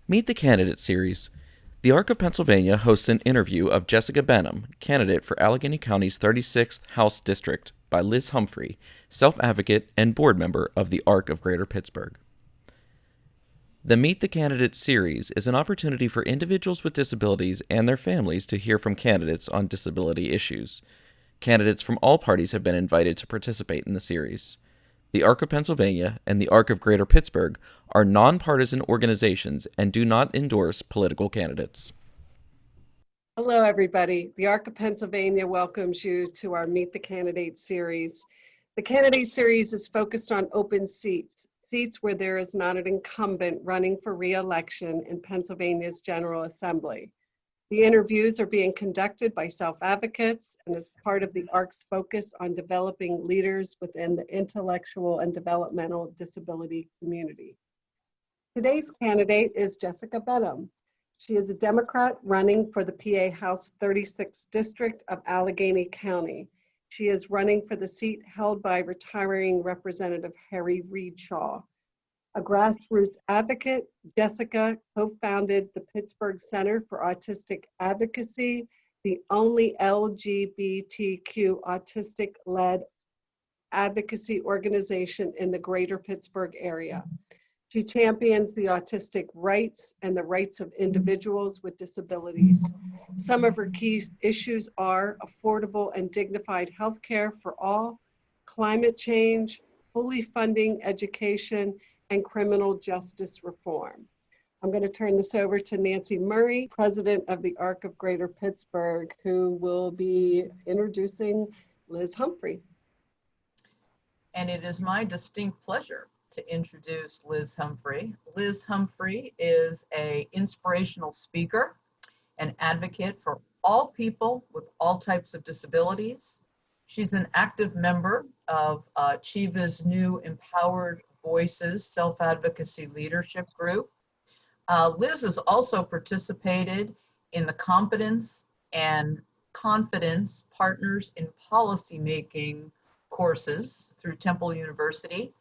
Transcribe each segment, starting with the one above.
Meet the Candidate series. The Arc of Pennsylvania hosts an interview of Jessica Benham, candidate for Allegheny County's 36th House District, by Liz Humphrey, self-advocate and board member of the Arc of Greater Pittsburgh. The Meet the Candidate series is an opportunity for individuals with disabilities and their families to hear from candidates on disability issues. Candidates from all parties have been invited to participate in the series. The Arc of Pennsylvania and the Arc of Greater Pittsburgh are non-partisan organizations and do not endorse political candidates. Hello, everybody. The Arc of Pennsylvania welcomes you to our Meet the Candidate series. The candidate series is focused on open seats where there is not an incumbent running for re-election in Pennsylvania's General Assembly. The interviews are being conducted by self-advocates and is part of the ARC's focus on developing leaders within the intellectual and developmental disability community. Today's candidate is Jessica Benham. She is a Democrat running for the PA House 36th District of Allegheny County. She is running for the seat held by retiring Representative Harry Reedshaw. A grassroots advocate, Jessica co-founded the Pittsburgh Center for Autistic Advocacy, the only LGBTQ autistic-led advocacy organization in the greater Pittsburgh area. She champions the autistic rights and the rights of individuals with disabilities. Some of her key issues are affordable and dignified health care for all, climate change, fully funding education, and criminal justice reform. I'm going to turn this over to Nancy Murray, president of the Arc of Greater Pittsburgh, who will be introducing Liz Humphrey. And it is my distinct pleasure to introduce Liz Humphrey. Liz Humphrey is an inspirational speaker and advocate for all people with all types of disabilities. She's an active member of Achieva's new Empowered Voices Self-Advocacy Leadership Group. Liz has also participated in the Competence and Confidence Partners in Policymaking courses through Temple University.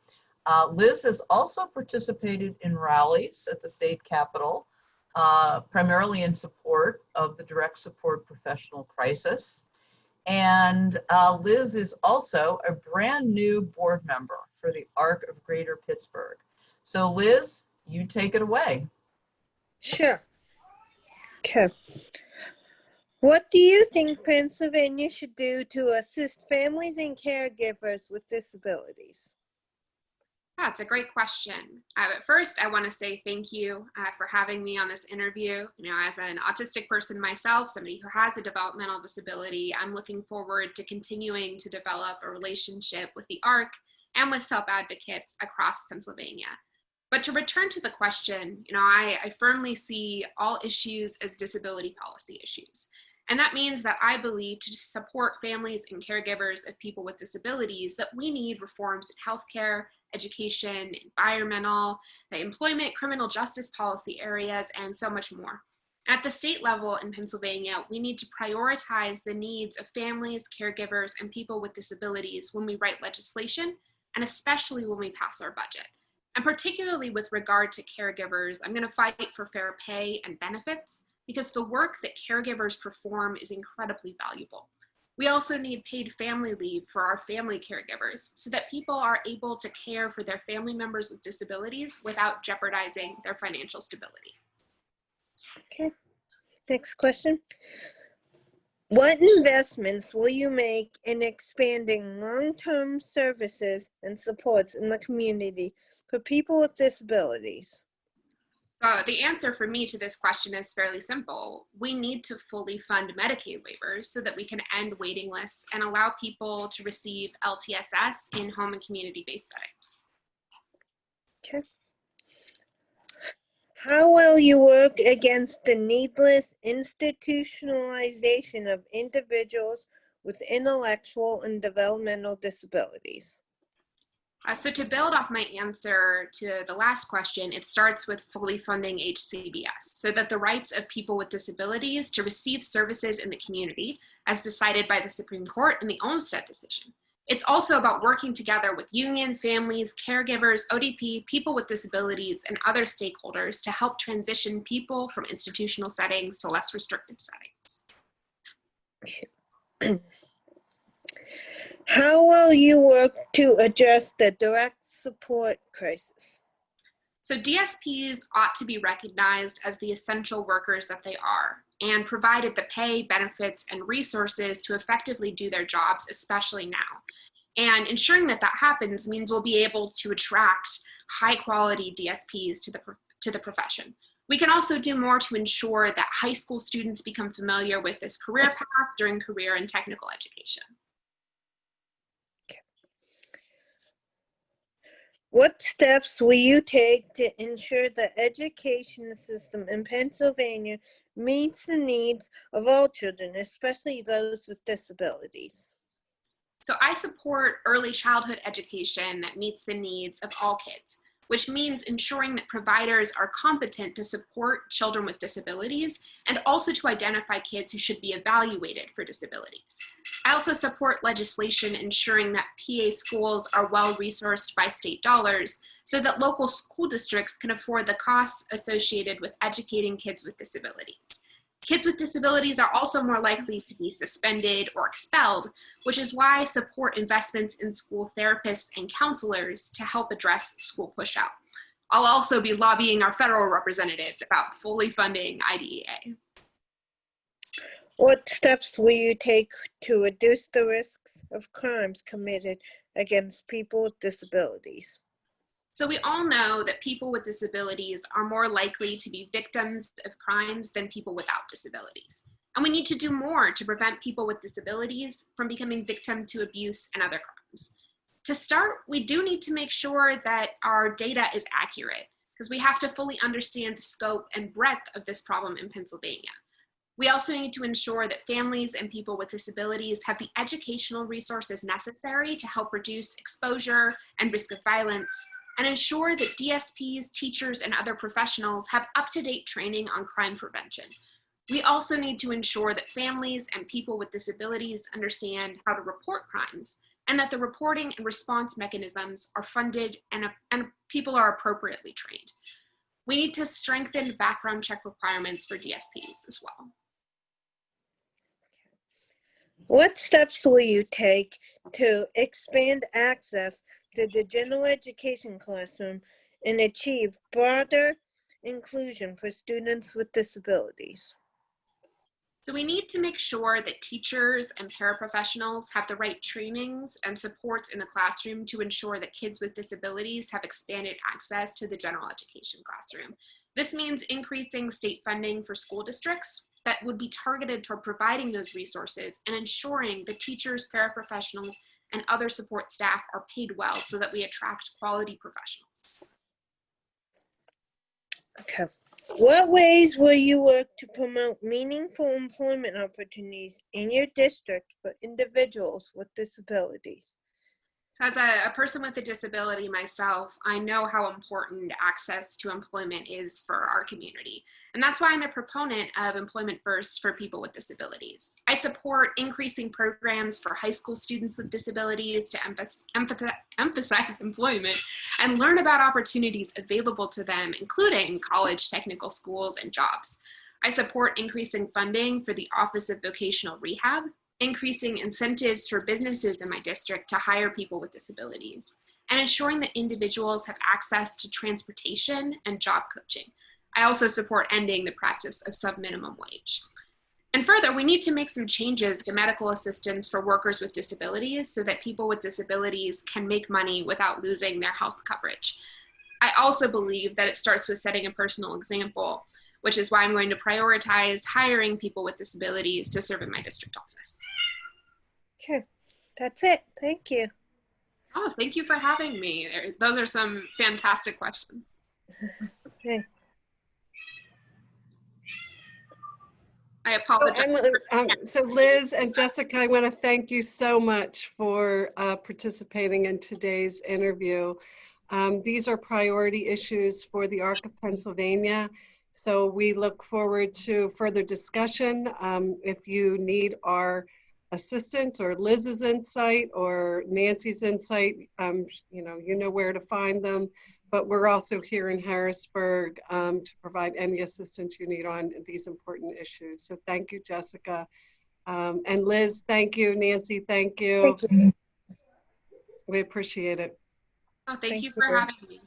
Liz has also participated in rallies at the state capitol, primarily in support of the direct support professional crisis. And Liz is also a brand new board member for the Arc of Greater Pittsburgh. So Liz, you take it away. Sure. Okay. What do you think Pennsylvania should do to assist families and caregivers with disabilities? That's a great question. But first, I want to say thank you for having me on this interview. You know, as an autistic person myself, somebody who has a developmental disability, I'm looking forward to continuing to develop a relationship with the ARC and with self-advocates across Pennsylvania. But to return to the question, you know, I firmly see all issues as disability policy issues. And that means that I believe to support families and caregivers of people with disabilities that we need reforms in healthcare, education, environmental, employment, criminal justice policy areas, and so much more. At the state level in Pennsylvania, we need to prioritize the needs of families, caregivers, and people with disabilities when we write legislation, and especially when we pass our budget. And particularly with regard to caregivers, I'm going to fight for fair pay and benefits because the work that caregivers perform is incredibly valuable. We also need paid family leave for our family caregivers so that people are able to care for their family members with disabilities without jeopardizing their financial stability. Okay, next question. What investments will you make in expanding long-term services and supports in the community for people with disabilities? So the answer for me to this question is fairly simple. We need to fully fund Medicaid waivers so that we can end waiting lists and allow people to receive LTSS in home and community-based settings. Okay. How will you work against the needless institutionalization of individuals with intellectual and developmental disabilities? So to build off my answer to the last question, it starts with fully funding HCBS so that the rights of people with disabilities to receive services in the community, as decided by the Supreme Court in the Olmstead decision, It's also about working together with unions, families, caregivers, ODP, people with disabilities, and other stakeholders to help transition people from institutional settings to less restrictive settings. How will you work to address the direct support crisis? So DSPs ought to be recognized as the essential workers that they are and provided the pay, benefits, and resources to effectively do their jobs, especially now. And ensuring that that happens means we'll be able to attract high-quality DSPs to the profession. We can also do more to ensure that high school students become familiar with this career path during career and technical education. What steps will you take to ensure the education system in Pennsylvania meets the needs of all children, especially those with disabilities? So I support early childhood education that meets the needs of all kids, which means ensuring that providers are competent to support children with disabilities and also to identify kids who should be evaluated for disabilities. I also support legislation ensuring that PA schools are well-resourced by state dollars so that local school districts can afford the costs associated with educating kids with disabilities. Kids with disabilities are also more likely to be suspended or expelled, which is why I support investments in school therapists and counselors to help address school pushout. I'll also be lobbying our federal representatives about fully funding IDEA. What steps will you take to reduce the risks of crimes committed against people with disabilities? So we all know that people with disabilities are more likely to be victims of crimes than people without disabilities. And we need to do more to prevent people with disabilities from becoming victim to abuse and other crimes. To start, we do need to make sure that our data is accurate because we have to fully understand the scope and breadth of this problem in Pennsylvania. We also need to ensure that families and people with disabilities have the educational resources necessary to help reduce exposure and risk of violence, and ensure that DSPs, teachers, and other professionals have up-to-date training on crime prevention. We also need to ensure that families and people with disabilities understand how to report crimes and that the reporting and response mechanisms are funded and people are appropriately trained. We need to strengthen background check requirements for DSPs as well. What steps will you take to expand access to the general education classroom and achieve broader inclusion for students with disabilities? So we need to make sure that teachers and paraprofessionals have the right trainings and supports in the classroom to ensure that kids with disabilities have expanded access to the general education classroom. This means increasing state funding for school districts that would be targeted toward providing those resources and ensuring the teachers, paraprofessionals, and other support staff are paid well so that we attract quality professionals. Okay. What ways will you work to promote meaningful employment opportunities in your district for individuals with disabilities? As a person with a disability myself, I know how important access to employment is for our community. And that's why I'm a proponent of Employment First for people with disabilities. I support increasing programs for high school students with disabilities to emphasize employment and learn about opportunities available to them, including college, technical schools, and jobs. I support increasing funding for the Office of Vocational Rehab, increasing incentives for businesses in my district to hire people with disabilities, and ensuring that individuals have access to transportation and job coaching. I also support ending the practice of sub-minimum wage. And further, we need to make some changes to medical assistance for workers with disabilities so that people with disabilities can make money without losing their health coverage. I also believe that it starts with setting a personal example, which is why I'm going to prioritize hiring people with disabilities to serve in my district office. Okay, that's it. Thank you. Oh, thank you for having me. Those are some fantastic questions. Okay. I apologize. So Liz and Jessica, I want to thank you so much for participating in today's interview. These are priority issues for the ARC of Pennsylvania. So we look forward to further discussion. If you need our assistance or Liz's insight or Nancy's insight, you know where to find them. But we're also here in Harrisburg to provide any assistance you need on these important issues. So thank you, Jessica. And Liz, thank you. Nancy, thank you. Thank you. We appreciate it. Oh, thank Thank you for you. having me.